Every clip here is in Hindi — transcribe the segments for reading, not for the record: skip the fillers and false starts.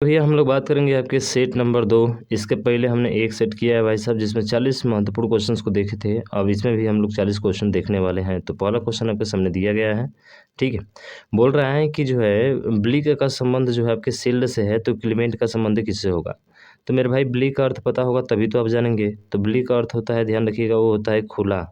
तो भैया हम लोग बात करेंगे आपके सेट नंबर 2। इसके पहले हमने एक सेट किया है भाई साहब, जिसमें 40 महत्वपूर्ण क्वेश्चंस को देखे थे। अब इसमें भी हम लोग 40 क्वेश्चन देखने वाले हैं। तो पहला क्वेश्चन आपके सामने दिया गया है, ठीक है। बोल रहा है कि जो है ब्लिक का संबंध जो है आपके शील्ड से है, तो क्लीमेंट का संबंध किससे होगा। तो मेरे भाई ब्लिक का अर्थ पता होगा तभी तो आप जानेंगे। तो ब्लिक का अर्थ होता है, ध्यान रखिएगा, वो होता है खुला।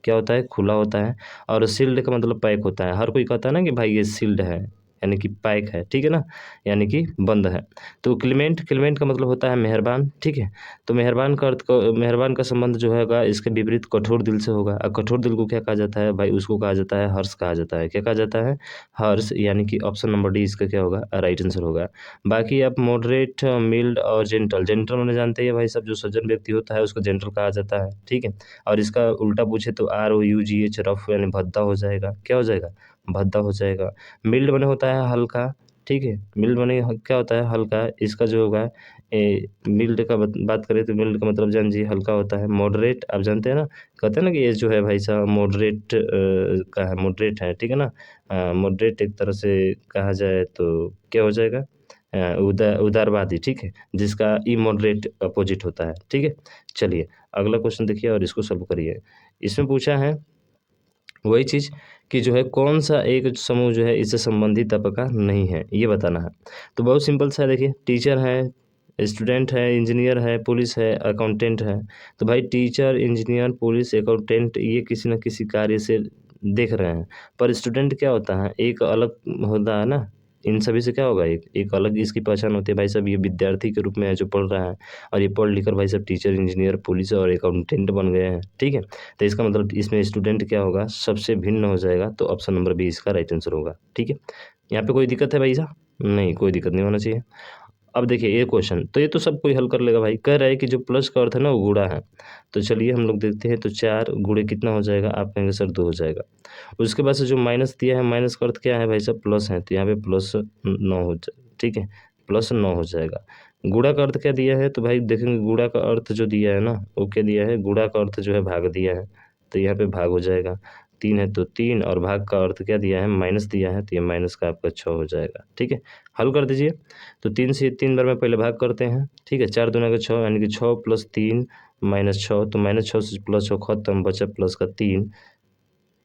क्या होता है? खुला होता है। और शील्ड का मतलब पैक होता है। हर कोई कहता है ना कि भाई ये शील्ड है, यानी कि पैक है, ठीक है ना, यानी कि बंद है। तो क्लीमेंट, क्लीमेंट का मतलब होता है मेहरबान, ठीक है। तो मेहरबान का अर्थ, मेहरबान का संबंध जो होगा इसके विपरीत कठोर दिल से होगा। और कठोर दिल को क्या कहा जाता है भाई? उसको कहा जाता है हर्ष कहा जाता है। क्या कहा जाता है? हर्ष, यानी कि ऑप्शन नंबर डी इसका क्या होगा? राइट आंसर होगा। बाकी आप मॉडरेट, मिल्ड और जेंटल, जेंटल मैंने जानते हैं भाई साहब, जो सज्जन व्यक्ति होता है उसको जेंटल कहा जाता है, ठीक है। और इसका उल्टा पूछे तो ROUGH, रफ, यानी भद्दा हो जाएगा। क्या हो जाएगा? भद्दा हो जाएगा। मिल्ड मैंने होता है हल्का, ठीक है। मिल्ड माने क्या होता है? हल्का। इसका जो होगा मिल्ड का बात करें तो मिल्ड का मतलब जान जी हल्का होता है। मॉडरेट आप जानते हैं ना, कहते हैं ना कि ये जो है भाई साहब मॉडरेट का है, मॉडरेट है, ठीक है ना। मॉडरेट एक तरह से कहा जाए तो क्या हो जाएगा? उदारवादी, ठीक है, जिसका इमॉडरेट अपोजिट होता है, ठीक है। चलिए अगला क्वेश्चन देखिए और इसको सॉल्व करिए। इसमें पूछा है वही चीज़ कि जो है कौन सा एक समूह जो है इससे संबंधित आपका नहीं है, ये बताना है। तो बहुत सिंपल सा है, देखिए टीचर है, स्टूडेंट है, इंजीनियर है, पुलिस है, अकाउंटेंट है। तो भाई टीचर, इंजीनियर, पुलिस, अकाउंटेंट ये किसी न किसी कार्य से देख रहे हैं। पर स्टूडेंट क्या होता है? एक अलग होता है ना, इन सभी से क्या होगा? एक एक अलग इसकी पहचान होती है भाई साहब, ये विद्यार्थी के रूप में है जो पढ़ रहा है। और ये पढ़ लिख कर भाई साहब टीचर, इंजीनियर, पुलिस और अकाउंटेंट बन गए हैं, ठीक है। तो इसका मतलब इसमें स्टूडेंट क्या होगा? सबसे भिन्न हो जाएगा। तो ऑप्शन नंबर बी इसका राइट आंसर होगा, ठीक है। यहाँ पे कोई दिक्कत है भाई साहब? नहीं, कोई दिक्कत नहीं होना चाहिए। अब देखिए ये क्वेश्चन तो ये तो सब कोई हल कर लेगा भाई। कह रहा है कि जो प्लस का अर्थ है ना वो गुणा है। तो चलिए हम लोग देखते हैं। तो 4 गुणे कितना हो जाएगा? आप कहेंगे सर 2 हो जाएगा। उसके बाद से जो माइनस दिया है, माइनस का अर्थ क्या है भाई साहब? प्लस है, तो यहाँ पे प्लस 9 हो जाए, ठीक है, प्लस 9 हो जाएगा। गुणा का अर्थ क्या दिया है? तो भाई देखेंगे गुणा का अर्थ जो दिया है ना वो क्या दिया है? गुणा का अर्थ जो है भाग दिया है, तो यहाँ पे भाग हो जाएगा। 3 है तो 3, और भाग का अर्थ क्या दिया है? माइनस दिया है, तो ये माइनस का आपका 6 हो जाएगा, ठीक है। हल कर दीजिए। तो 3 से 3 बार में पहले भाग करते हैं, ठीक है। 4 दूना का 6, यानी कि 6 + 3 - 6, तो -6 से +6 खत्म, बचा प्लस का 3।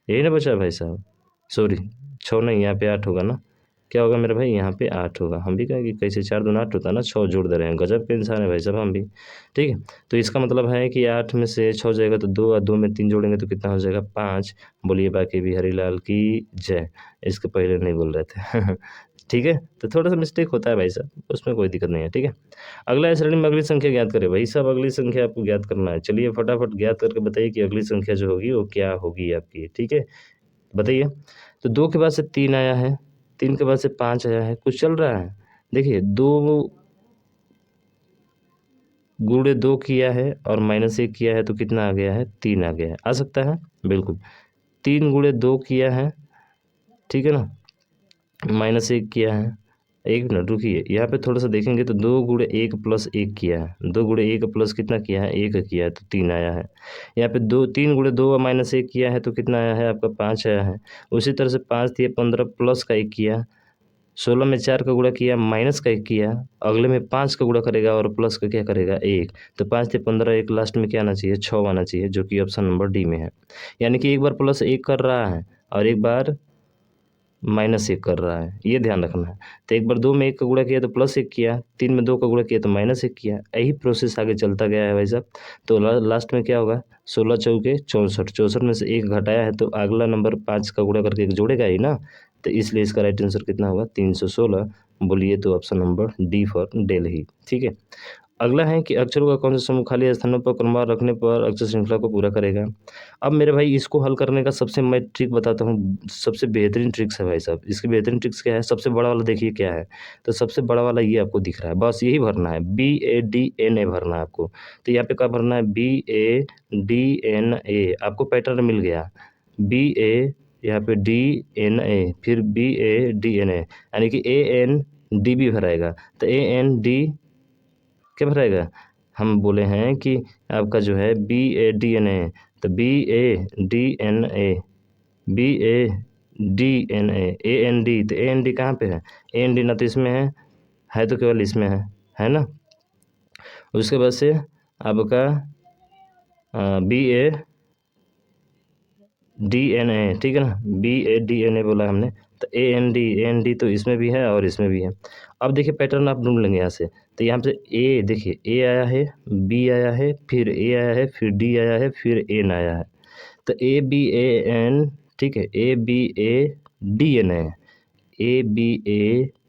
यही ना बचा भाई साहब? सॉरी, 6 नहीं, यहाँ पे 8 होगा ना। क्या होगा मेरे भाई? यहाँ पे 8 होगा। हम भी कहें कि कैसे 4 दूना 8 होता है ना, 6 जोड़ दे रहे हैं। गजब के इंसान है भाई साहब हम भी, ठीक है। तो इसका मतलब है कि 8 में से 6 जाएगा तो 2, और 2 में 3 जोड़ेंगे तो कितना हो जाएगा? 5। बोलिए बाकी बिहारी लाल की जय। इसके पहले नहीं बोल रहे थे ठीक है। तो थोड़ा सा मिस्टेक होता है भाई साहब, उसमें कोई दिक्कत नहीं है, ठीक है। अगला है श्रेणी में अगली संख्या ज्ञात करें। भाई साहब अगली संख्या आपको ज्ञात करना है। चलिए फटाफट ज्ञात करके बताइए कि अगली संख्या जो होगी वो क्या होगी आपकी, ठीक है। बताइए। तो 2 के बाद से 3 आया है, 3 के बाद से 5 आया है, कुछ चल रहा है। देखिए 2 गुणे 2 किया है और -1 किया है तो कितना आ गया है? 3 आ गया है। आ सकता है? बिल्कुल। 3 गुणे 2 किया है, ठीक है ना, -1 किया है। 1 मिनट रुकिए, यहाँ पे थोड़ा सा देखेंगे तो 2 गुणे 1 + 1 किया है। 2 गुणे 1 प्लस कितना किया है? 1 किया है, तो 3 आया है। यहाँ पे 3 गुणे 2 और -1 किया है तो कितना आया है आपका? 5 आया है। उसी तरह से 5 दिए 15 प्लस का 1 किया, 16 में 4 का गुणा किया, माइनस का 1 किया, अगले में 5 का गुणा करेगा और प्लस का क्या करेगा? 1। तो 5 से 15, 1 लास्ट में क्या आना चाहिए? 6 आना चाहिए, जो कि ऑप्शन नंबर डी में है। यानी कि एक बार +1 कर रहा है और एक बार -1 कर रहा है, ये ध्यान रखना है। तो एक बार 2 में 1 का गुणा किया तो +1 किया, 3 में 2 का गुणा किया तो -1 किया, यही प्रोसेस आगे चलता गया है भाई साहब। तो लास्ट में क्या होगा? 16 चौके 64, 64 में से 1 घटाया है तो अगला नंबर 5 का गुणा करके एक जोड़ेगा ही ना। तो इसलिए इसका राइट आंसर कितना होगा? 316। बोलिए तो option number D for Delhi, ठीक है। अगला है कि अक्षरों का कौन सा समूह खाली स्थानों पर क्रमवार रखने पर अक्षर श्रृंखला को पूरा करेगा। अब मेरे भाई इसको हल करने का सबसे मैं ट्रिक बताता हूँ, सबसे बेहतरीन ट्रिक्स है भाई साहब। इसकी बेहतरीन ट्रिक्स क्या है? सबसे बड़ा वाला देखिए क्या है। तो सबसे बड़ा वाला ये आपको दिख रहा है, बस यही भरना है, BADNA भरना है आपको। तो यहाँ पे क्या भरना है? BADNA, आपको पैटर्न मिल गया। BA, यहाँ पे DNA, फिर BADNA, यानी कि AND भी भराएगा। तो AND क्या भराएगा? हम बोले हैं कि आपका जो है BADNA, तो BADNA, BADNA, AND, तो AND कहाँ पे है? AND ना तो इसमें है, है तो केवल इसमें है ना। उसके बाद से आपका BADNA, ठीक है ना, BADNA बोला हमने, तो AND तो इसमें भी है और इसमें भी है। अब देखिए पैटर्न आप ढूंढ लेंगे यहाँ से, तो यहाँ पे A देखिए, A आया है, B आया है, फिर A आया है, फिर D आया है, फिर N आया है। तो ABAN, ठीक है, ABADNA, ABADNA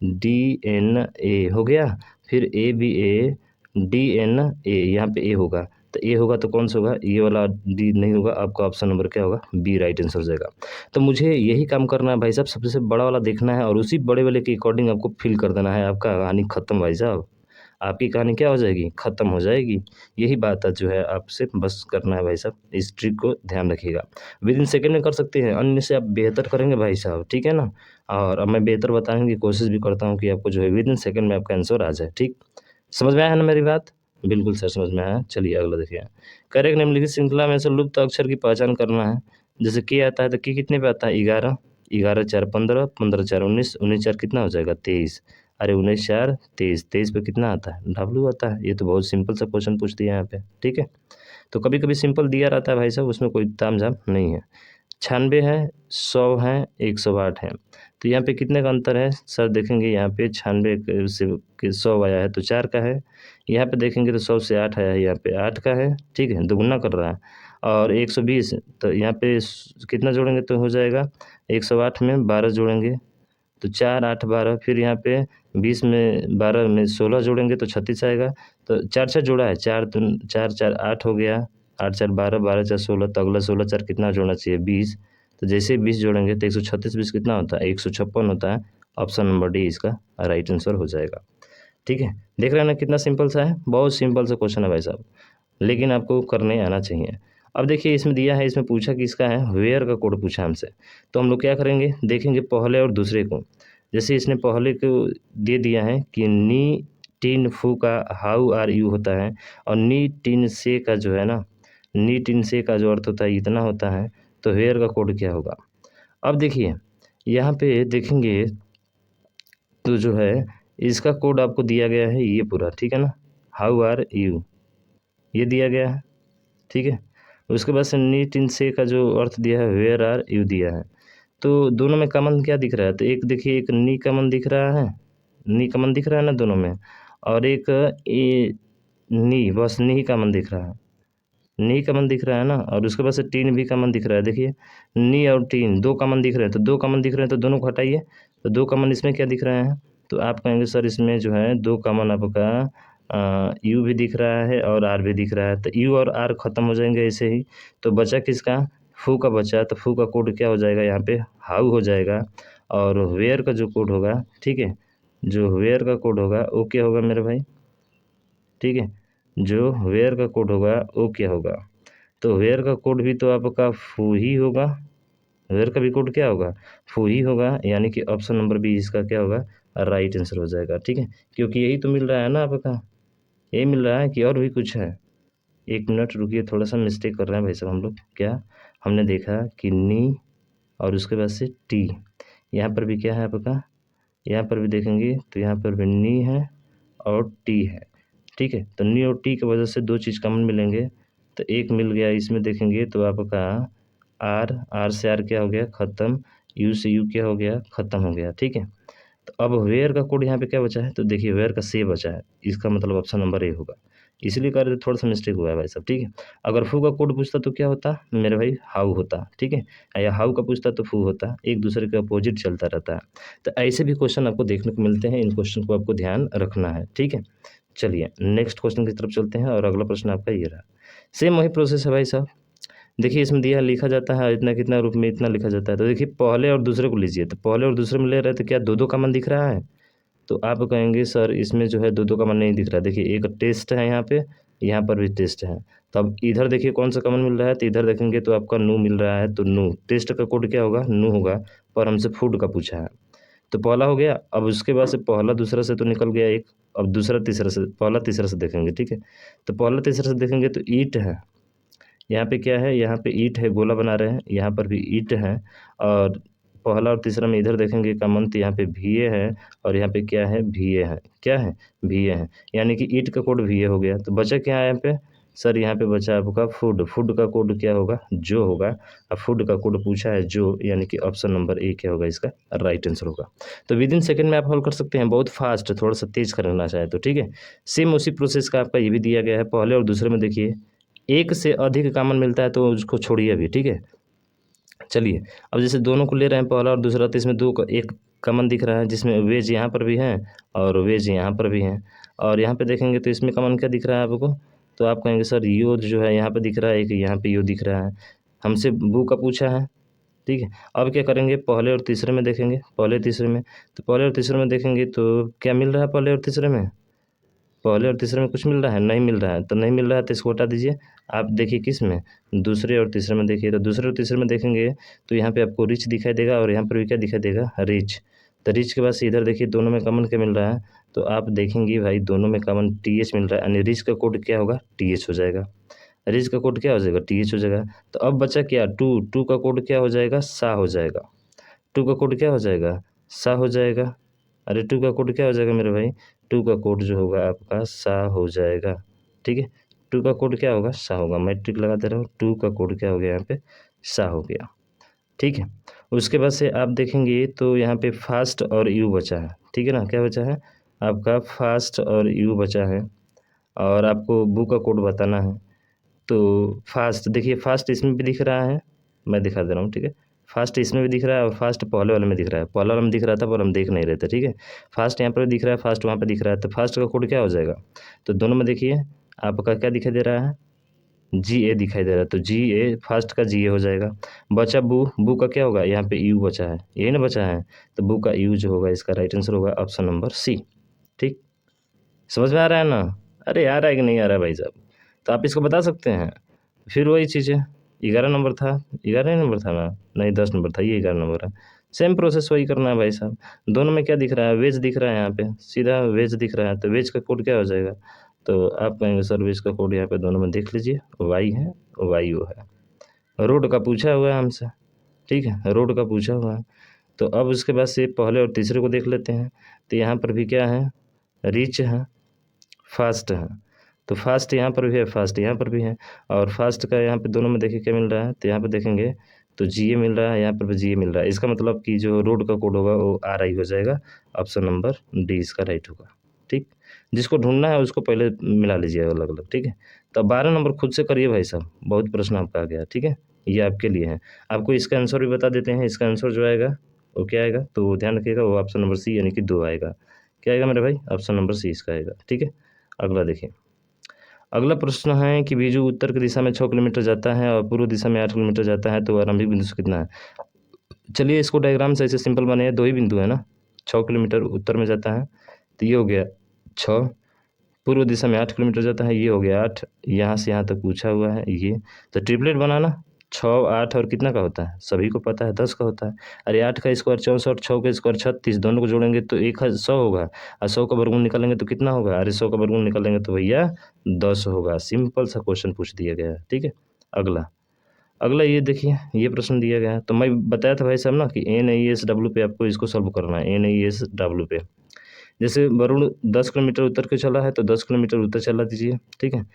हो गया, फिर ABADNA, यहाँ पे A होगा, तो A होगा तो कौन सा होगा, ये वाला D नहीं होगा, आपका ऑप्शन नंबर क्या होगा, B राइट आंसर हो जाएगा। तो मुझे यही काम करना है भाई साहब, सबसे बड़ा वाला देखना है और उसी बड़े वाले के अकॉर्डिंग आपको फिल कर देना है, आपका कहानी खत्म भाई साहब, आपकी कहानी क्या हो जाएगी, ख़त्म हो जाएगी। यही बात है जो है आपसे बस करना है भाई साहब, इस ट्रिक को ध्यान रखिएगा। विदिन सेकंड में कर सकते हैं, अन्य से आप बेहतर करेंगे भाई साहब, ठीक है ना। और अब मैं बेहतर बताने की कोशिश भी करता हूँ कि आपको जो है विदिन सेकंड में आपका आंसर आ जाए, ठीक। समझ में आया ना मेरी बात? बिल्कुल सर समझ में आया। चलिए अगला देखिए, करेक्ट निम्नलिखित श्रृंखला में से लुप्त अक्षर की पहचान करना है। जैसे के आता है तो के कितने पे आता है, 11, 11 4 15, 15 4 19, 19 4 कितना हो जाएगा, 23। अरे 19 4 23, 23 पे कितना आता है, W आता है। ये तो बहुत सिंपल सा क्वेश्चन पूछ दिया यहाँ पे, ठीक है। तो कभी कभी सिंपल दिया रहता है भाई साहब, उसमें कोई तामझाम नहीं है। 96 है, 100 है, 108 है, तो यहाँ पे कितने का अंतर है सर, देखेंगे यहाँ पे 96 से 100 आया है तो 4 का है, यहाँ पे देखेंगे तो 100 से 8 आया है, यहाँ पे 8 का है, ठीक है, दुगुना कर रहा है। और 120, तो यहाँ पे कितना जोड़ेंगे तो हो जाएगा, 108 में 12 जोड़ेंगे तो 4 8 12, फिर यहाँ पे 20 में 12 में 16 जोड़ेंगे तो 36 आएगा। तो 4 4 जोड़ा है, 4 4 4 8 हो गया, 8 4 12, 12 4 16, तो अगला 16 4 कितना जोड़ना चाहिए, 20। तो जैसे 20 जोड़ेंगे तो 136 20 कितना होता है, 156 होता है। ऑप्शन नंबर डी इसका राइट आंसर हो जाएगा, ठीक है। देख रहे हैं ना कितना सिंपल सा है, बहुत सिंपल सा क्वेश्चन है भाई साहब, लेकिन आपको करने आना चाहिए। अब देखिए इसमें दिया है, इसमें पूछा किसका है, वेयर का कोड पूछा हमसे, तो हम लोग क्या करेंगे, देखेंगे पहले और दूसरे को। जैसे इसने पहले को दे दिया है कि नी टीन फू का हाउ आर यू होता है, और नी टीन से का जो है ना, नी टीन से का जो अर्थ होता है इतना होता है, तो वेयर का कोड क्या होगा। अब देखिए यहाँ पे देखेंगे तो जो है इसका कोड आपको दिया गया है ये पूरा, ठीक है ना, हाउ आर यू ये दिया गया है, ठीक है। उसके बाद से नीट इन से का जो अर्थ दिया है वेयर आर यू दिया है, तो दोनों में कॉमन क्या दिख रहा है, तो एक देखिए एक नी कॉमन दिख रहा है, नी कॉमन दिख रहा है ना दोनों में, और एक ए नी, बस नी ही कॉमन दिख रहा है, नी कॉमन दिख रहा है ना, और उसके बाद से टीन भी कॉमन दिख रहा है। देखिए नी और टीन दो कॉमन दिख रहे हैं, तो दो कॉमन दिख रहे हैं तो दोनों को हटाइए, तो दो कॉमन इसमें क्या दिख रहे हैं, तो आप कहेंगे सर इसमें जो है दो कॉमन आपका यू भी दिख रहा है और आर भी दिख रहा है, तो यू और आर खत्म हो जाएंगे ऐसे ही, तो बचा किसका, फू का बचा, तो फू का कोड क्या हो जाएगा यहाँ पे, हाउ हो जाएगा। और वेयर का जो कोड होगा, ठीक है, जो वेयर का कोड होगा वो क्या होगा मेरे भाई, ठीक है, जो वेयर का कोड होगा वो क्या होगा, तो वेयर का कोड भी तो आपका फू ही होगा, वेयर का भी कोड क्या होगा, फू ही होगा, यानी कि ऑप्शन नंबर बी इसका क्या होगा, राइट आंसर हो जाएगा, ठीक है। क्योंकि यही तो मिल रहा है ना आपका, यही मिल रहा है कि और भी कुछ है। एक मिनट रुकिए, थोड़ा सा मिस्टेक कर रहे हैं भाई साहब हम लोग, क्या हमने देखा कि नी और उसके बाद से टी, यहाँ पर भी क्या है आपका, यहाँ पर भी देखेंगे तो यहाँ पर भी नी है और टी है, ठीक है। तो नी और टी की वजह से दो चीज़ कॉमन मिलेंगे, तो एक मिल गया इसमें देखेंगे तो आपका आर, आर से आर क्या हो गया ख़त्म, यू से यू क्या हो गया ख़त्म हो गया, ठीक है। तो अब वेयर का कोड यहाँ पे क्या बचा है, तो देखिए वेयर का से बचा है, इसका मतलब ऑप्शन नंबर ए होगा, इसलिए कर रहे थोड़ा सा मिस्टेक हुआ है भाई साहब, ठीक है। अगर फू का कोड पूछता तो क्या होता मेरे भाई, हाउ होता, ठीक है, या हाउ का पूछता तो फू होता, एक दूसरे के अपोजिट चलता रहता है। तो ऐसे भी क्वेश्चन आपको देखने को मिलते हैं, इन क्वेश्चन को आपको ध्यान रखना है, ठीक है। चलिए नेक्स्ट क्वेश्चन की तरफ चलते हैं, और अगला प्रश्न आपका ये रहा, सेम वही प्रोसेस है भाई साहब। देखिए इसमें दिया है, लिखा जाता है इतना कितना रूप में इतना लिखा जाता है, तो देखिए पहले और दूसरे को लीजिए, तो पहले और दूसरे में ले रहे हैं तो क्या दो दो कॉमन दिख रहा है, तो आप कहेंगे सर इसमें जो है दो दो कॉमन नहीं दिख रहा है। देखिए एक टेस्ट है यहाँ पर भी टेस्ट है, तो अब इधर देखिए कौन सा कॉमन मिल रहा है, तो इधर देखेंगे तो आपका नू मिल रहा है, तो नू टेस्ट का कोड क्या होगा, नू होगा, पर हमसे फूड का पूछा है, तो पहला हो गया। अब उसके बाद से पहला दूसरा से तो निकल गया एक, अब दूसरा तीसरा से, पहला तीसरा से देखेंगे, ठीक है। तो पहला तीसरा से देखेंगे तो ईट है, यहाँ पे क्या है, यहाँ पे ईट है, गोला बना रहे हैं, यहाँ पर भी ईट है, और पहला और तीसरा में इधर देखेंगे का मंथ यहाँ पे VA है और यहाँ पे क्या है VA है, क्या है VA है, यानी कि ईट का कोड VA हो गया। तो बचा क्या है यहाँ पे सर, यहाँ पे बचा आपका फूड, फूड का कोड क्या होगा जो होगा। अब फूड का कोड पूछा है जो, यानी कि ऑप्शन नंबर ए क्या होगा इसका राइट आंसर होगा। तो विद इन सेकेंड में आप हल कर सकते हैं, बहुत फास्ट, थोड़ा सा तेज करना चाहे तो ठीक है। सेम उसी प्रोसेस का आपका ये भी दिया गया है, पहले और दूसरे में देखिए एक से अधिक कॉमन मिलता है तो उसको छोड़िए अभी, ठीक है। चलिए अब जैसे दोनों को ले रहे हैं पहला और दूसरा, तो इसमें एक कॉमन दिख रहा है जिसमें वेज यहाँ पर भी है और वेज यहाँ पर भी है, और यहाँ पे देखेंगे तो इसमें कॉमन क्या दिख रहा है आपको, तो आप कहेंगे सर यो जो है यहाँ पे दिख रहा है, एक यहाँ पे यो दिख रहा है, हमसे बू का पूछा है, ठीक है। अब क्या करेंगे, पहले और तीसरे में देखेंगे, पहले तीसरे में, तो पहले और तीसरे में देखेंगे तो क्या मिल रहा है पहले और तीसरे में, पहले और तीसरे में कुछ मिल रहा है, नहीं मिल रहा है, तो नहीं मिल रहा है तो इसको हटा दीजिए। आप देखिए किस में, दूसरे और तीसरे में देखिए, तो दूसरे और तीसरे में देखेंगे तो यहाँ पे आपको रिच दिखाई देगा और यहाँ पर भी क्या दिखाई देगा रिच। तो रिच के बाद से इधर देखिए दोनों में कॉमन क्या मिल रहा है, तो आप देखेंगे भाई दोनों में कॉमन TH मिल रहा है, यानी रिच का कोड क्या होगा TH हो जाएगा, रिच का कोड क्या हो जाएगा TH हो जाएगा। तो अब बचा क्या, टू का कोड क्या हो जाएगा सा हो जाएगा, टू का कोड क्या हो जाएगा सा हो जाएगा। अरे टू का कोड क्या हो जाएगा मेरे भाई, टू का कोड जो होगा आपका सा हो जाएगा, ठीक है। टू का कोड क्या होगा सा होगा, मैं टिक लगाते रहो, टू का कोड क्या हो गया यहाँ पे सा हो गया, ठीक है। उसके बाद से आप देखेंगे तो यहाँ पे फास्ट और यू बचा है, ठीक है ना, क्या बचा है आपका फास्ट और यू बचा है, और आपको बू का कोड बताना है। तो फास्ट देखिए, फास्ट इसमें भी दिख रहा है, मैं दिखा दे रहा हूँ, ठीक है। फास्ट इसमें भी दिख रहा है और फास्ट पहले वाले में दिख रहा है, पहले वाले में दिख रहा था पर हम देख नहीं रहे थे, ठीक है। फास्ट यहाँ पर दिख रहा है, फास्ट वहाँ पर दिख रहा है, तो फास्ट का कोड क्या हो जाएगा, तो दोनों में देखिए आपका क्या दिखाई दे रहा है GA दिखाई दे रहा है, तो GA फास्ट का GA हो जाएगा। बचा बू, बू का क्या होगा, यहाँ पे यू बचा है, यही ना बचा है, तो बू का यू जो होगा इसका राइट आंसर होगा ऑप्शन नंबर C, ठीक। समझ में आ रहा है ना, अरे आ रहा है कि नहीं आ रहा है भाई साहब, तो आप इसको बता सकते हैं। फिर वही चीज़ है, 11 नंबर था, 11 नंबर था ना, नहीं 10 नंबर था, ये 11 नंबर है। सेम प्रोसेस वही करना है भाई साहब। दोनों में क्या दिख रहा है, वेज दिख रहा है, यहाँ पे सीधा वेज दिख रहा है, तो वेज का कोड क्या हो जाएगा, तो आप कहेंगे सर वेज का कोड यहाँ पे दोनों में देख लीजिए, वाई है, वाई ओ है। रोड का पूछा हुआ है हमसे, ठीक है, रोड का पूछा हुआ है। तो अब उसके बाद से पहले और तीसरे को देख लेते हैं, तो यहाँ पर भी क्या है रिच है, फास्ट है, तो फास्ट यहाँ पर भी है, फास्ट यहाँ पर भी है, और फास्ट का यहाँ पे दोनों में देखिए क्या मिल रहा है, तो यहाँ पे देखेंगे तो GA मिल रहा है, यहाँ पर भी GA मिल रहा है, इसका मतलब कि जो रोड का कोड होगा वो RI हो जाएगा, ऑप्शन नंबर D इसका राइट होगा, ठीक। जिसको ढूंढना है उसको पहले मिला लीजिए अलग अलग, ठीक है। तो 12 नंबर खुद से करिए भाई साहब, बहुत प्रश्न आपका आ गया, ठीक है, ये आपके लिए है। आपको इसका आंसर भी बता देते हैं, इसका आंसर जो आएगा वो क्या आएगा, तो ध्यान रखिएगा, वो ऑप्शन नंबर C यानी कि 2 आएगा। क्या आएगा मेरे भाई, ऑप्शन नंबर C इसका आएगा, ठीक है। अगला देखिए, अगला प्रश्न है कि बीजू उत्तर की दिशा में 6 किलोमीटर जाता है और पूर्व दिशा में 8 किलोमीटर जाता है, तो आरंभिक बिंदु से कितना है। चलिए इसको डायग्राम से ऐसे सिंपल बने, दो ही बिंदु है ना, 6 किलोमीटर उत्तर में जाता है, तो ये हो गया 6, पूर्व दिशा में 8 किलोमीटर जाता है, ये हो गया 8, यहाँ से यहाँ तक पूछा हुआ है ये, तो ट्रिपलेट बनाना 6, 8 और कितना का होता है, सभी को पता है 10 का होता है। अरे 8 का स्क्वायर 64, 6 का स्क्वायर 36, दोनों को जोड़ेंगे तो 100 होगा, और 100 का वर्गमूल निकालेंगे तो कितना होगा, अरे 100 का वर्गमूल निकालेंगे तो भैया 10 होगा। सिंपल सा क्वेश्चन पूछ दिया गया है, ठीक है। अगला अगला ये देखिए, ये प्रश्न दिया गया है, तो मैं बताया था भाई साहब ना कि NIESW पे आपको इसको सॉल्व करना है, NIESW पे। जैसे वरुण 10 किलोमीटर उत्तर को चला है तो 10 किलोमीटर उत्तर चला दीजिए, ठीक है।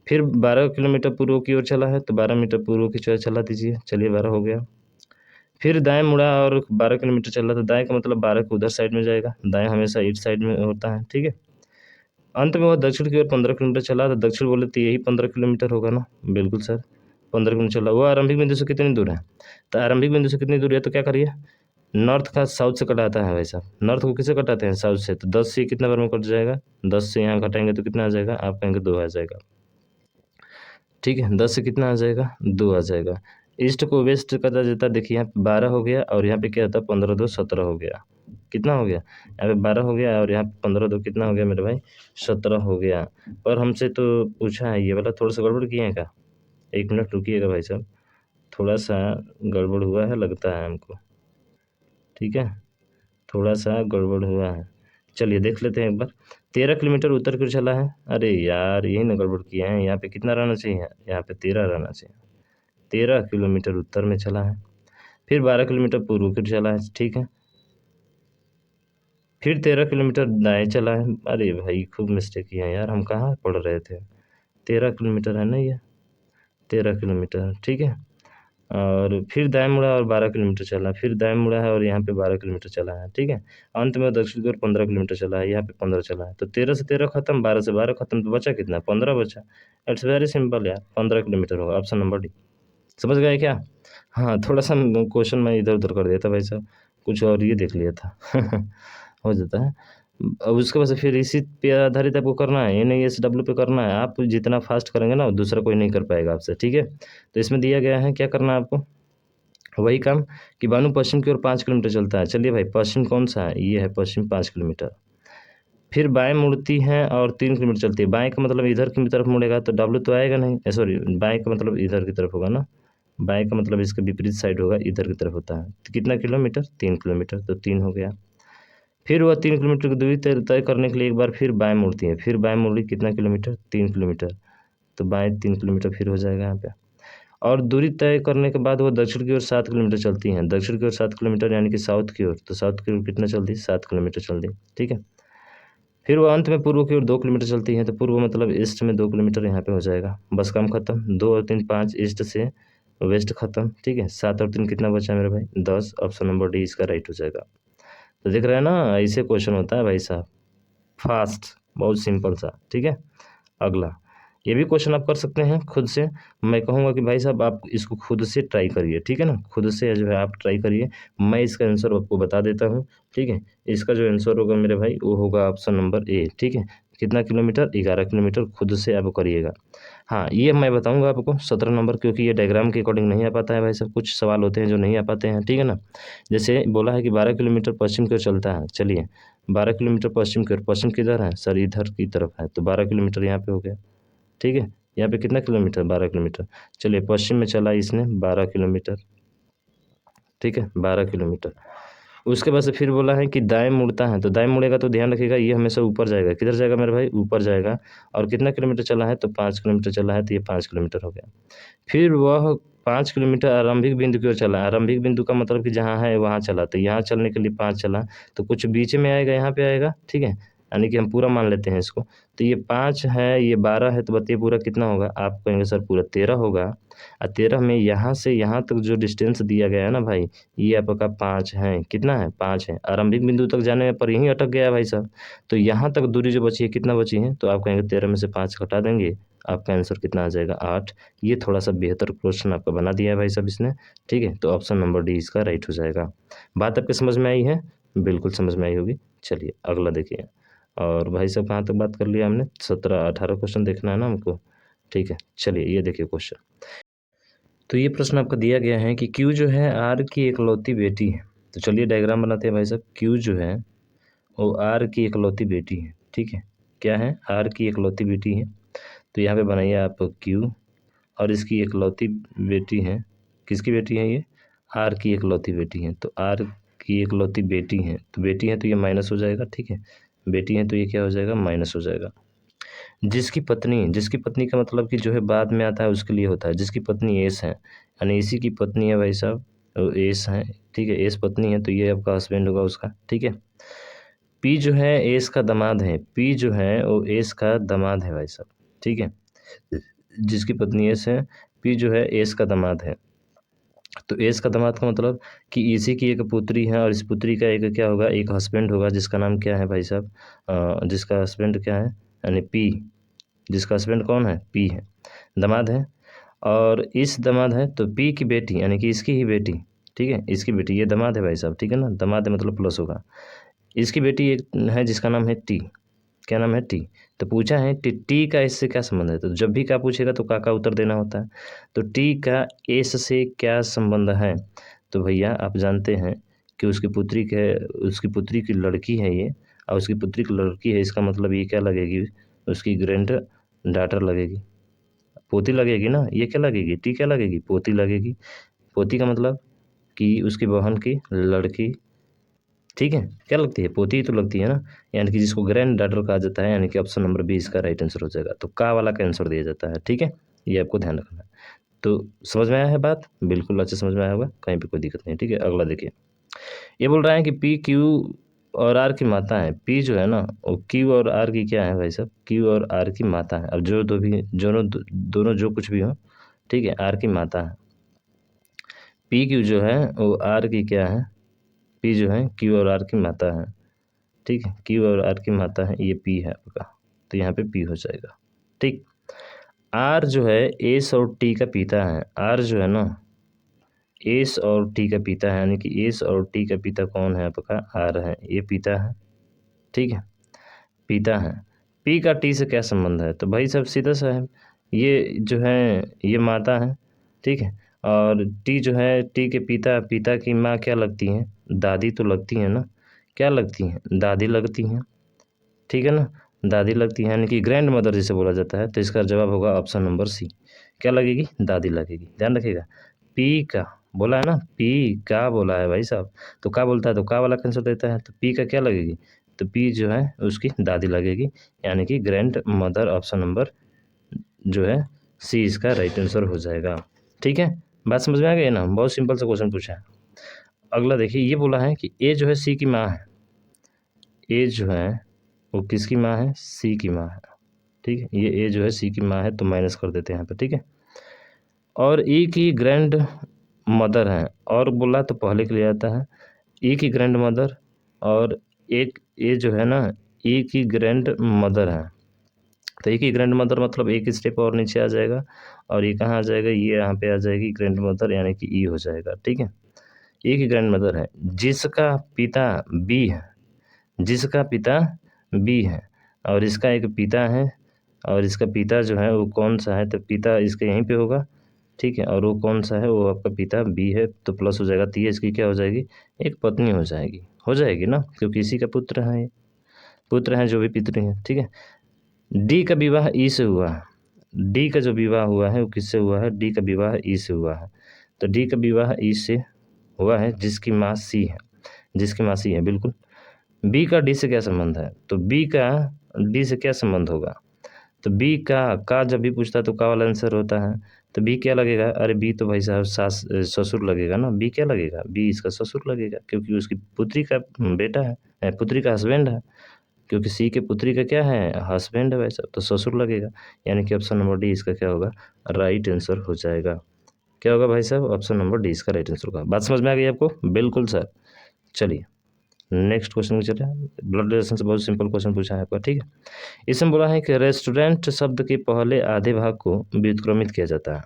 फिर 12 किलोमीटर पूर्व की ओर चला है तो 12 मीटर पूर्व की ओर चला दीजिए, चलिए 12 हो गया। फिर दाएं मुड़ा और 12 किलोमीटर चला, तो दाएं का मतलब 12 के उधर साइड में जाएगा, दाएं हमेशा ईस्ट साइड में होता है, ठीक है। अंत में वह दक्षिण की ओर 15 किलोमीटर चला, तो दक्षिण बोले तो यही 15 किलोमीटर होगा ना, बिल्कुल सर 15 किलोमीटर चला। वो आरंभिक बिंदु से कितनी दूर है, तो आरंभिक बिंदु से कितनी दूर है, तो क्या करिए नॉर्थ का साउथ से कटाता है भाई साहब, नॉर्थ को किससे कटाते हैं साउथ से, तो 10 से कितना बार में कट जाएगा, 10 से यहाँ घटाएंगे तो कितना आ जाएगा, आप कहेंगे 2 आ जाएगा, ठीक है। 10 से कितना आ जाएगा 2 आ जाएगा। ईस्ट को वेस्ट कटा जाता है, देखिए यहाँ पे 12 हो गया और यहाँ पे क्या होता है 15 2 17 हो गया, कितना हो गया यहाँ पे 12 हो गया और यहाँ पे 15 2 कितना हो गया मेरे भाई 17 हो गया। पर हमसे तो पूछा है ये वाला, थोड़ा सा गड़बड़ किए हैं क्या, 1 मिनट रुकिएगा भाई साहब, थोड़ा सा गड़बड़ हुआ है लगता है हमको, ठीक है, थोड़ा सा गड़बड़ हुआ है। चलिए देख लेते हैं एक बार, 13 किलोमीटर उत्तर की ओर चला है, अरे यार यही ना गड़बड़ किए हैं, यहाँ पे कितना रहना चाहिए, यहाँ पे 13 रहना चाहिए, 13 किलोमीटर उत्तर में चला है। फिर 12 किलोमीटर पूर्व की ओर चला है, ठीक है। फिर 13 किलोमीटर दाएं चला है। अरे भाई खूब मिस्टेक किया यार, हम कहाँ पढ़ रहे थे। 13 किलोमीटर है ना ये, 13 किलोमीटर, ठीक है। और फिर दाएं मुड़ा और 12 किलोमीटर चला, फिर दाएं मुड़ा है और यहाँ पे 12 किलोमीटर चला है, ठीक है। अंत में दक्षिण की ओर 15 किलोमीटर चला है, यहाँ पे 15 चला है। तो 13 से 13 खत्म, 12 से 12 खत्म, तो बचा कितना, 15 बचा। इट्स वेरी सिंपल यार, 15 किलोमीटर होगा, ऑप्शन नंबर डी। समझ गए क्या? हाँ, थोड़ा सा क्वेश्चन मैं इधर उधर कर दिया था भाई साहब, कुछ और ये देख लिया था। हो जाता है। अब उसके बाद से फिर इसी पे आधारित आपको करना है, NISW पे करना है। आप जितना फास्ट करेंगे ना, दूसरा कोई नहीं कर पाएगा आपसे, ठीक है। तो इसमें दिया गया है क्या करना है आपको, वही काम कि बानु पश्चिम की ओर 5 किलोमीटर चलता है। चलिए भाई, पश्चिम कौन सा है, ये है पश्चिम 5 किलोमीटर। फिर बाएं मुड़ती है और 3 किलोमीटर चलती है। बाएं का मतलब इधर की तरफ मुड़ेगा तो W तो आएगा नहीं, सॉरी, बाएं का मतलब इधर की तरफ होगा ना, बाएं का मतलब इसके विपरीत साइड होगा, इधर की तरफ होता है। तो कितना किलोमीटर, 3 किलोमीटर, तो 3 हो गया। फिर वह 3 किलोमीटर की दूरी तय तय करने के लिए एक बार फिर बाएं मुड़ती है। फिर बाएं मुड़ी, कितना किलोमीटर, 3 किलोमीटर, तो बाएं 3 किलोमीटर फिर हो जाएगा यहाँ पे। और दूरी तय करने के बाद वो दक्षिण की ओर 7 किलोमीटर चलती हैं। दक्षिण की ओर 7 किलोमीटर यानी कि साउथ की ओर, तो साउथ की ओर कितना चलती है, 7 किलोमीटर चल दी, ठीक है। फिर वो अंत में पूर्व की ओर 2 किलोमीटर चलती है। तो पूर्व मतलब ईस्ट में 2 किलोमीटर यहाँ पे हो जाएगा। बस काम खत्म, 2 और 3 5, ईस्ट से वेस्ट खत्म, ठीक है। 7 और 3 कितना बचा मेरे भाई, 10। ऑप्शन नंबर डी इसका राइट हो जाएगा। तो देख रहे हैं ना, ऐसे क्वेश्चन होता है भाई साहब, फास्ट, बहुत सिंपल सा, ठीक है। अगला, ये भी क्वेश्चन आप कर सकते हैं खुद से। मैं कहूँगा कि भाई साहब आप इसको खुद से ट्राई करिए, ठीक है ना, खुद से जो है आप ट्राई करिए। मैं इसका आंसर आपको बता देता हूँ, ठीक है। इसका जो आंसर होगा मेरे भाई, वो होगा ऑप्शन नंबर ए, ठीक है। कितना किलोमीटर, 11 किलोमीटर, खुद से आप करिएगा। हाँ, ये मैं बताऊँगा आपको 17 नंबर, क्योंकि ये डायग्राम के अकॉर्डिंग नहीं आ पाता है भाई साहब, कुछ सवाल होते हैं जो नहीं आ पाते हैं, ठीक है ना। जैसे बोला है कि 12 किलोमीटर पश्चिम की ओर चलता है, चलिए 12 किलोमीटर पश्चिम की ओर, पश्चिम किधर है सर, इधर की तरफ है, तो 12 किलोमीटर यहाँ पे हो गया, ठीक है। यहाँ पे कितना किलोमीटर, 12 किलोमीटर। चलिए पश्चिम में चला इसने 12 किलोमीटर, ठीक है, 12 किलोमीटर। उसके बाद से फिर बोला है कि दाएं मुड़ता है, तो दाएं मुड़ेगा तो ध्यान रखिएगा ये हमेशा ऊपर जाएगा। किधर जाएगा मेरे भाई, ऊपर जाएगा। और कितना किलोमीटर चला है, तो 5 किलोमीटर चला है, तो ये 5 किलोमीटर हो गया। फिर वह 5 किलोमीटर आरंभिक बिंदु की ओर चला। आरंभिक बिंदु का मतलब कि जहाँ है वहाँ चला, तो यहाँ चलने के लिए 5 चला, तो कुछ बीच में आएगा, यहाँ पे आएगा, ठीक है। यानी कि हम पूरा मान लेते हैं इसको। तो ये 5 है, ये 12 है, तो बताइए पूरा कितना होगा। आप कहेंगे सर पूरा 13 होगा। और 13 में यहाँ से यहाँ तक जो डिस्टेंस दिया गया है ना भाई, ये आपका 5 है। कितना है, 5 है। आरंभिक बिंदु तक जाने पर यहीं अटक गया है भाई साहब। तो यहाँ तक दूरी जो बची है, कितना बची है, तो आप कहेंगे 13 में से 5 घटा देंगे, आपका आंसर कितना आ जाएगा, 8। ये थोड़ा सा बेहतर क्वेश्चन आपका बना दिया है भाई साहब इसने, ठीक है। तो ऑप्शन नंबर डी इसका राइट हो जाएगा। बात आपके समझ में आई है, बिल्कुल समझ में आई होगी। चलिए अगला देखिए। और भाई साहब कहाँ तक बात कर लिया हमने, 17-18 क्वेश्चन देखना है ना हमको, ठीक है। चलिए ये देखिए क्वेश्चन। तो ये प्रश्न आपका दिया गया है कि क्यू जो है आर की इकलौती बेटी है। तो चलिए डायग्राम बनाते हैं भाई साहब। क्यू जो है वो आर की इकलौती बेटी है, ठीक है। क्या है, आर की इकलौती बेटी है। तो यहाँ पे बनाइए आप क्यू, और इसकी इकलौती बेटी है। किसकी बेटी है ये, आर की इकलौती बेटी है। तो आर की इकलौती बेटी है, तो बेटी है तो ये माइनस हो जाएगा, ठीक है। बेटी है तो ये क्या हो जाएगा, माइनस हो जाएगा। जिसकी पत्नी का मतलब कि जो है बाद में आता है उसके लिए होता है। जिसकी पत्नी एस है, यानी इसी की पत्नी है भाई साहब, वो एस है, ठीक है। एस पत्नी है तो ये आपका हस्बैंड होगा उसका, ठीक है। पी जो है एस का दामाद है, पी जो है वो एस का दामाद है भाई साहब, ठीक है। जिसकी पत्नी एस है, पी जो है एस का दामाद है। तो एस का दामाद का मतलब कि इसी की एक पुत्री है, और इस पुत्री का एक क्या होगा, एक हस्बैंड होगा, जिसका नाम क्या है भाई साहब, जिसका हस्बैंड क्या है, यानी पी। जिसका हस्बैंड कौन है, पी है, दामाद है। और इस दामाद है तो पी की बेटी, यानी कि इसकी ही बेटी, ठीक है, इसकी बेटी, ये दामाद है भाई साहब, ठीक है ना। दामाद है मतलब प्लस होगा। इसकी बेटी एक है जिसका नाम है टी। क्या नाम है, टी। तो पूछा है टी का इससे क्या संबंध है, तो जब भी क्या पूछेगा तो का उत्तर देना होता है। तो टी का एस से क्या संबंध है, तो भैया आप जानते हैं कि उसकी पुत्री की लड़की है ये, और उसकी पुत्री की लड़की है, इसका मतलब ये क्या लगेगी, उसकी ग्रैंड डॉटर लगेगी, पोती लगेगी ना। ये क्या लगेगी, टी क्या लगेगी, पोती लगेगी। पोती का मतलब कि उसकी बहन की लड़की, ठीक है। क्या लगती है, पोती ही तो लगती है ना, यानी कि जिसको ग्रैंड डॉटर कहा जाता है, यानी कि ऑप्शन नंबर बी इसका राइट आंसर हो जाएगा। तो का वाला का आंसर दिया जाता है, ठीक है। ये आपको ध्यान रखना है। तो समझ में आया है बात, बिल्कुल अच्छे समझ में आया होगा, कहीं पे कोई दिक्कत नहीं। ठीक है, अगला देखिए, ये बोल रहा है कि पी क्यू और आर की मात्रा है। पी जो है ना वो क्यू और आर की क्या है भाई साहब, क्यू और आर की मात्रा है। अब जो दोनों जो कुछ भी हो, ठीक है, आर की मात्रा है। पी क्यू जो है वो आर की क्या है, पी जो है क्यू और आर की मात्रा है। ठीक है, क्यू और आर की मात्रा है, ये पी है आपका, तो यहाँ पे पी हो जाएगा। ठीक, आर जो है एस और टी का पिता है। आर जो है ना एस और टी का पिता है, यानी कि एस और टी का पिता कौन है आपका, आर है, ये पिता है। ठीक है, पिता है। पी का टी से क्या संबंध है, तो भाई सब सीधा सा है, ये जो है ये माता है। ठीक है, और टी जो है, टी के पिता, पिता की माँ क्या लगती है, दादी तो लगती है ना, क्या लगती हैं, दादी लगती हैं। ठीक है ना, दादी लगती है, यानी कि ग्रैंड मदर जिसे बोला जाता है। तो इसका जवाब होगा ऑप्शन नंबर सी, क्या लगेगी, दादी लगेगी। ध्यान रखिएगा, पी का बोला है ना, पी का बोला है भाई साहब, तो का बोलता है तो का वाला आंसर देता है, तो पी का क्या लगेगी, तो पी जो है उसकी दादी लगेगी, यानी कि ग्रैंड मदर। ऑप्शन नंबर जो है सी इसका राइट आंसर हो जाएगा। ठीक है, बात समझ में आ गई ना, बहुत सिंपल सा क्वेश्चन पूछा है। अगला देखिए, ये बोला है कि ए जो है सी की माँ है। ए जो है वो किसकी माँ है, सी की माँ है। ठीक है, ये ए जो है सी की माँ है, तो माइनस कर देते हैं यहाँ पे। ठीक है, और ई की ग्रैंड मदर है, और बोला तो पहले के लिए आता है ई की ग्रैंड मदर, और एक ए जो है ना ई की ग्रैंड मदर है। तो ए की ग्रैंड मदर मतलब एक स्टेप और नीचे आ जाएगा, और ये कहाँ आ जाएगा, ये यहाँ पे आ जाएगी ग्रैंड मदर, यानी कि ई हो जाएगा। ठीक है, ए की ग्रैंड मदर है, जिसका पिता बी है, जिसका पिता बी है, और इसका एक पिता है, और इसका पिता जो है वो कौन सा है, तो पिता इसके यहीं पे होगा। ठीक है, और वो कौन सा है, वो आपका पिता बी है, तो प्लस हो जाएगा, तो ये इसकी क्या हो जाएगी, एक पत्नी हो जाएगी ना, क्योंकि इसी का पुत्र है, ये पुत्र है जो भी पितृ है। ठीक है, डी का विवाह ई से हुआ है। डी का जो विवाह हुआ है वो किससे हुआ है, डी का विवाह ई से हुआ है। तो डी का विवाह ई से हुआ है, जिसकी माँ सी है, जिसकी माँ सी है, बिल्कुल। बी का डी से क्या संबंध है, तो बी का डी से क्या संबंध होगा, तो बी का जब भी पूछता है तो का वाला आंसर होता है। तो बी क्या लगेगा, अरे बी तो भाई साहब सास ससुर लगेगा ना, बी क्या लगेगा, बी इसका ससुर लगेगा, क्योंकि उसकी पुत्री का बेटा है, पुत्री का हस्बैंड है, क्योंकि सी के पुत्री का क्या है, हस्बैंड है भाई साहब, तो ससुर लगेगा, यानी कि ऑप्शन नंबर डी इसका क्या होगा, राइट आंसर हो जाएगा। क्या होगा भाई साहब, ऑप्शन नंबर डी इसका राइट आंसर होगा। बात समझ में आ गई आपको, बिल्कुल सर। चलिए नेक्स्ट क्वेश्चन में चले, ब्लड रिलेशन से बहुत सिंपल क्वेश्चन पूछा है आपका। ठीक है, इसमें बोला है कि रेस्टोरेंट शब्द के पहले आधे भाग को व्युत्क्रमित किया जाता है।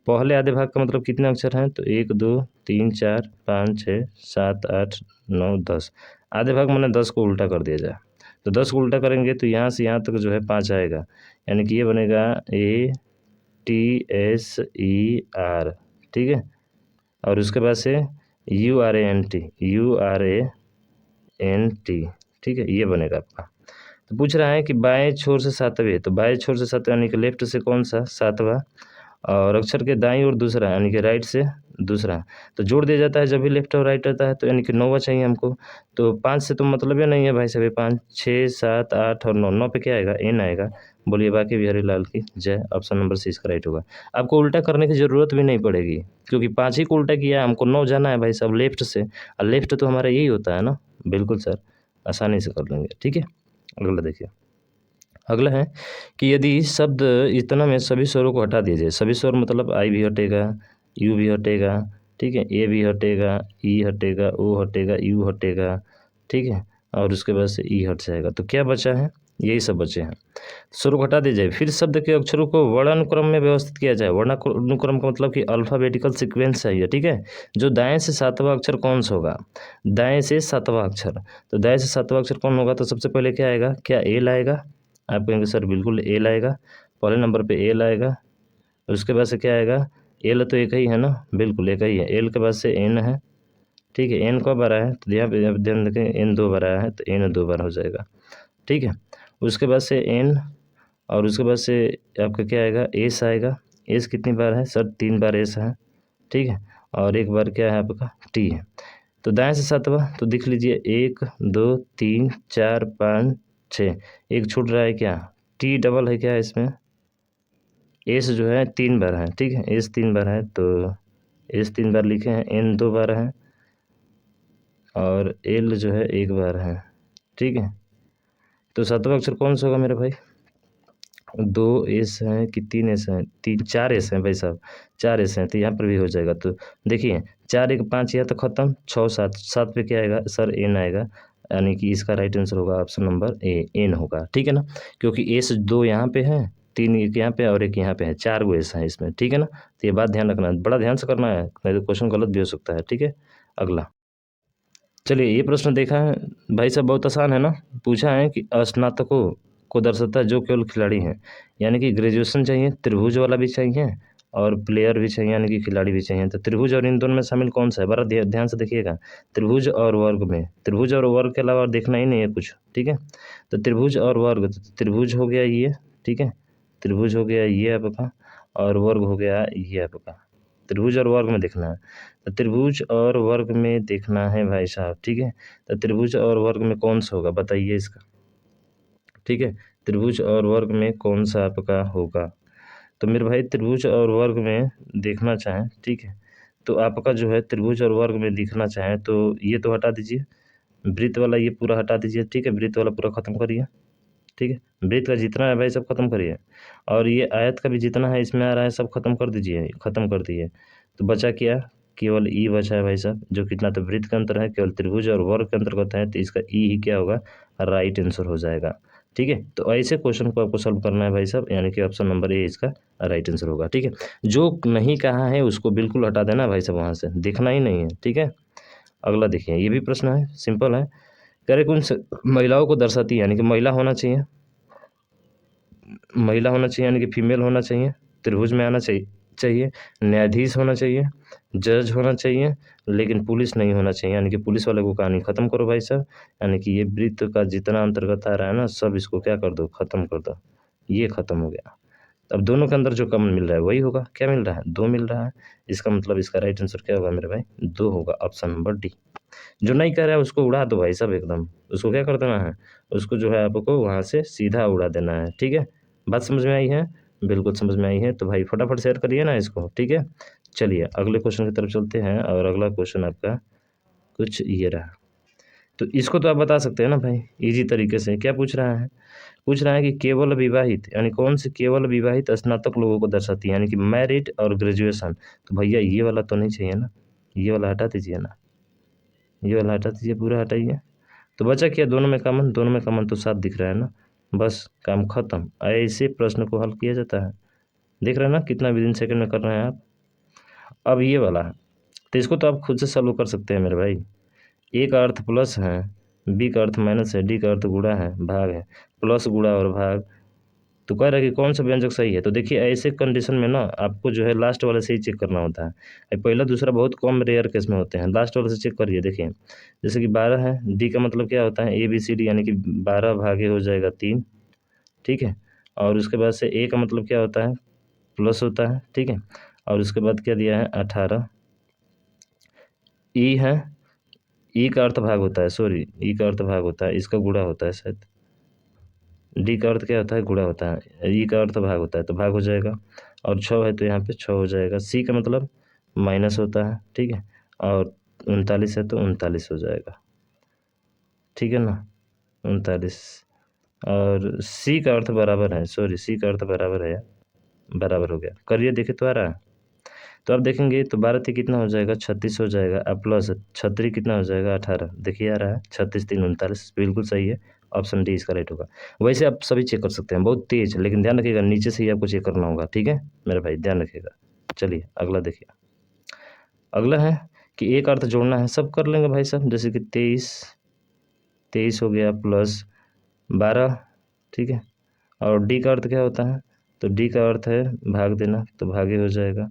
पहले आधे भाग का मतलब कितने अक्षर हैं, तो 1 2 3 4 5 6 7 8 9 10। आधे भाग मैंने 10 को उल्टा कर दिया जाए, तो 10 को उल्टा करेंगे तो यहाँ से यहाँ तक जो है 5 आएगा, यानी कि ये बनेगा ATSER। ठीक है, और उसके बाद से URANT। ठीक है, ये बनेगा आपका। तो पूछ रहा है कि बाएं छोर से सातवें, तो बाएं छोर से सातवें यानी कि लेफ्ट से कौन सा, सातवां, और अक्षर के दाईं ओर दूसरा, यानी कि राइट से दूसरा। तो जोड़ दिया जाता है जब भी लेफ्ट और राइट रहता है, तो यानी कि 9वां चाहिए हमको। तो 5 से तो मतलब ही नहीं है भाई साहब, 5 6 7 8 और 9, 9 पे क्या आएगा, एन आएगा। बोलिए बाकी बिहारी लाल की जय। ऑप्शन नंबर सी इसका राइट होगा। आपको उल्टा करने की ज़रूरत भी नहीं पड़ेगी, क्योंकि 5 ही को उल्टा किया, हमको 9 जाना है भाई साहब लेफ्ट से, और लेफ्ट तो हमारा यही होता है ना। बिल्कुल सर, आसानी से कर लेंगे। ठीक है, अगला देखिए, अगला है कि यदि शब्द इतना में सभी स्वरों को हटा दिया जाए, सभी स्वर मतलब आई भी हटेगा, यू भी हटेगा, ठीक है, ए भी हटेगा, ई हटेगा, ओ हटेगा, यू हटेगा, ठीक है, और उसके बाद से ई हट जाएगा, तो क्या बचा है, यही सब बचे हैं। स्वर को हटा दिया जाए, फिर शब्द के अक्षरों को वर्णानुक्रम में व्यवस्थित किया जाए। वर्णानुक्रम का मतलब कि अल्फ़ाबेटिकल सीक्वेंस चाहिए। ठीक है, जो दाएं से सातवां अक्षर कौन सा होगा, दाएं से सातवां अक्षर, तो दाएं से सातवां अक्षर कौन होगा, तो सबसे पहले क्या आएगा, क्या एल आएगा, आप कहेंगे सर बिल्कुल एल आएगा, पहले नंबर पे एल आएगा। उसके बाद से क्या आएगा, एल तो एक ही है ना, बिल्कुल एक ही है। एल के बाद से एन है, ठीक है, एन कब बार आया है, तो यहाँ पे ध्यान रखें, एन 2 बार आया है, तो एन 2 बार हो जाएगा। ठीक है, उसके बाद से एन, और उसके बाद से आपका क्या आएगा, एस आएगा। एस कितनी बार है सर, 3 बार एस है। ठीक है, और एक बार क्या है आपका टी है। तो दाएं से सातवां, तो देख लीजिए 1 2 3 4 5 6, एक छूट रहा है क्या, टी डबल है क्या इसमें, एस जो है 3 बार है, ठीक है, एस 3 बार है तो एस 3 बार लिखे हैं, एन 2 बार है और एल जो है 1 बार है, ठीक है। तो सातवां अक्षर कौन सा होगा मेरे भाई? 2 एस हैं कि 3 एस हैं? 4 एस हैं भाई साहब, 4 एस हैं, तो यहाँ पर भी हो जाएगा। तो देखिए 4 1 5 यहाँ तो खत्म, 6 7 7 पे क्या आएगा सर? एन आएगा, यानी कि इसका राइट आंसर होगा ऑप्शन नंबर ए, एन होगा, ठीक है ना। क्योंकि एस 2 यहाँ पे है, 3 एक यहाँ पे और एक यहाँ पे है, 4 गो एस हैं इसमें, ठीक है ना। तो ये बात ध्यान रखना है, बड़ा ध्यान से करना है, नहीं तो क्वेश्चन गलत भी हो सकता है, ठीक है। अगला चलिए, ये प्रश्न देखा है भाई साहब, बहुत आसान है ना। पूछा है कि स्नातकों को दर्शाता है जो केवल खिलाड़ी हैं, यानी कि ग्रेजुएशन चाहिए, त्रिभुज वाला भी चाहिए और प्लेयर भी चाहिए, यानी कि खिलाड़ी भी चाहिए। तो त्रिभुज और इन दोनों में शामिल कौन सा है? बड़ा ध्यान से देखिएगा। त्रिभुज और वर्ग में, त्रिभुज और वर्ग के अलावा और देखना ही नहीं है कुछ, ठीक है। तो त्रिभुज और वर्ग, तो त्रिभुज हो गया ये, ठीक है, त्रिभुज हो गया ये आपका, और वर्ग हो गया ये आपका। त्रिभुज और वर्ग में देखना है, तो त्रिभुज और वर्ग में देखना है भाई साहब, ठीक है। तो त्रिभुज और वर्ग में कौन सा होगा बताइए इसका, ठीक है। त्रिभुज और वर्ग में कौन सा आपका होगा? तो मेरे भाई त्रिभुज और वर्ग में देखना चाहें, ठीक है, तो आपका जो है त्रिभुज और वर्ग में दिखना चाहें तो ये तो हटा दीजिए, वृत्त वाला ये पूरा हटा दीजिए, ठीक है, वृत्त वाला पूरा खत्म करिए, ठीक है। वृत्त का जितना है भाई सब खत्म करिए, और ये आयत का भी जितना है इसमें आ रहा है सब खत्म कर दीजिए, खत्म कर दिए। तो बचा क्या? केवल ई बचा है भाई साहब, जो कितना तो वृत्त का अंतर है, केवल त्रिभुज और वर्ग के अंतर्गत है, तो इसका ई ही क्या होगा? राइट आंसर हो जाएगा, ठीक है। तो ऐसे क्वेश्चन को आपको सॉल्व करना है भाई साहब, यानी कि ऑप्शन नंबर ए इसका राइट आंसर होगा, ठीक है। जो नहीं कहा है उसको बिल्कुल हटा देना भाई साहब, वहाँ से देखना ही नहीं है, ठीक है। अगला देखिए, ये भी प्रश्न है, सिंपल है। कह रहे कौन महिलाओं को दर्शाती है, यानी कि महिला होना चाहिए, महिला होना चाहिए, यानी कि फीमेल होना चाहिए, त्रिभुज में आना चाहिए, न्यायाधीश होना चाहिए, जज होना चाहिए, लेकिन पुलिस नहीं होना चाहिए, यानी कि पुलिस वाले को कहानी खत्म करो भाई साहब। यानी कि ये वृत्त का जितना अंतर्गत आ रहा है ना, सब इसको क्या कर दो? खत्म कर दो, ये खत्म हो गया। अब दोनों के अंदर जो कॉमन मिल रहा है वही होगा, क्या मिल रहा है? 2 मिल रहा है। इसका मतलब इसका राइट आंसर क्या होगा मेरे भाई? 2 होगा, ऑप्शन नंबर डी। जो नहीं कर रहा है उसको उड़ा दो भाई साहब एकदम, उसको क्या कर देना है? उसको जो है आपको वहाँ से सीधा उड़ा देना है, ठीक है। बात समझ में आई है? बिल्कुल समझ में आई है, तो भाई फटाफट शेयर करिए ना इसको, ठीक है। चलिए अगले क्वेश्चन की तरफ चलते हैं, और अगला क्वेश्चन आपका कुछ ये रहा। तो इसको तो आप बता सकते हैं ना भाई, इजी तरीके से। क्या पूछ रहा है? पूछ रहा है कि केवल विवाहित, यानी कौन सी केवल विवाहित स्नातक लोगों को दर्शाती है, यानी कि मैरिड और ग्रेजुएशन। तो भैया ये वाला तो नहीं चाहिए ना, ये वाला हटा दीजिए ना, ये वाला हटा दीजिए, पूरा हटाइए। तो बचा क्या? दोनों में कॉमन, दोनों में कॉमन तो 7 दिख रहा है ना, बस काम खत्म। ऐसे प्रश्न को हल किया जाता है, देख रहे हैं ना कितना विदिन सेकंड में कर रहे हैं आप। अब ये वाला है, तो इसको तो आप खुद से सॉल्व कर सकते हैं मेरे भाई। ए का अर्थ प्लस है, बी का अर्थ माइनस है, डी का अर्थ गुणा है, भाग है, प्लस गुणा और भाग। तो कह रहा है कि कौन सा व्यंजक सही है। तो देखिए ऐसे कंडीशन में ना आपको जो है लास्ट वाले से ही चेक करना होता है, पहला दूसरा बहुत कम रेयर केस में होते हैं, लास्ट वाले से चेक करिए। देखिए जैसे कि 12 है, डी का मतलब क्या होता है? ए बी सी डी, यानी कि 12 भागे हो जाएगा 3, ठीक है। और उसके बाद से ए का मतलब क्या होता है? प्लस होता है, ठीक है। और उसके बाद क्या दिया है? 18। ई है, ई का अर्थ भाग होता है, सॉरी ई का अर्थ भाग होता है, इसका गुणा होता है शायद। डी का अर्थ क्या होता है? गुणा होता है। ई का अर्थ भाग होता है, तो भाग हो जाएगा। और 6 है तो यहाँ पे 6 हो जाएगा। सी का मतलब माइनस होता है, ठीक है। और 39 है तो 39 हो जाएगा, ठीक है ना, 39। और सी का अर्थ बराबर है, सॉरी सी का अर्थ बराबर है यार, बराबर हो गया। करिए देखिए तो आ रहा है। तो आप देखेंगे तो 12 3 कितना हो जाएगा? 36 हो जाएगा। अब प्लस 36 कितना हो जाएगा? 18। देखिए आ रहा है 36 3 39, बिल्कुल सही है, ऑप्शन डी इसका राइट होगा। वैसे आप सभी चेक कर सकते हैं, बहुत तेज, लेकिन ध्यान रखिएगा नीचे से ही आपको चेक करना होगा, ठीक है मेरे भाई, ध्यान रखिएगा। चलिए अगला देखिए, अगला है कि एक अर्थ जोड़ना है, सब कर लेंगे भाई साहब। जैसे कि 23 23 हो गया प्लस 12, ठीक है। और डी का अर्थ क्या होता है? तो डी का अर्थ है भाग देना, तो भागे हो जाएगा।